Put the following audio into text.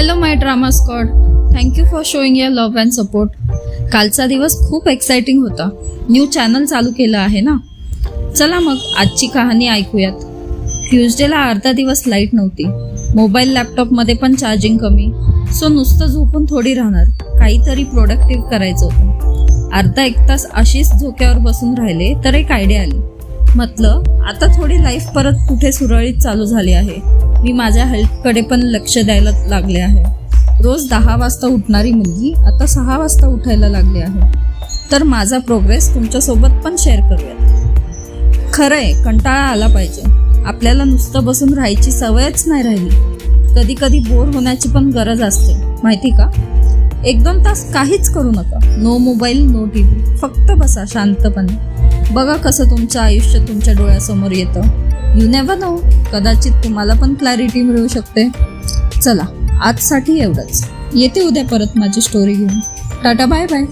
Hello my drama squad, thank you for showing your love and support. कालचा दिवस खूप exciting होता. न्यू चॅनल चालू केलं आहे ना. चला मग आजची कहाणी ऐकूयात. ट्यूजडेला अर्धा दिवस लाईट नव्हती. मोबाईल लॅपटॉपमध्ये पण चार्जिंग कमी. सो नुसतं झोपून थोडी राहणार, काहीतरी प्रोडक्टिव्ह करायचं होतं. अर्धा एक तास अशीच झोक्यावर बसून राहिले तर एक आयडिया आली. म्हटलं आता थोडी लाईफ परत कुठे सुरळीत चालू झाली आहे. मी माझ्या हेल्थकडे पण लक्ष द्यायला लागले आहे. रोज 10 वाजता उठणारी मुलगी आता 6 वाजता उठायला लागली आहे. तर माझा प्रोग्रेस तुमच्यासोबत पण शेअर करूयात. खरंय, कंटाळा आला पाहिजे. आपल्याला नुसतं बसून राहायची सवयच नाही राहिली. कधी कधी बोर होण्याची पण गरज असते, माहिती का? 1-2 तास काहीच करू नका. No mobile, no TV. फक्त बसा शांतपणे. बघा कसं तुमचं आयुष्य तुमच्या डोळ्यासमोर येतं. यू नेव्हर नो, कदाचित तुम्हाला पण क्लॅरिटी मिळू शकते. चला, आजसाठी एवढंच. येते उद्या परत माझी स्टोरी घेऊन. Tata, bye bye.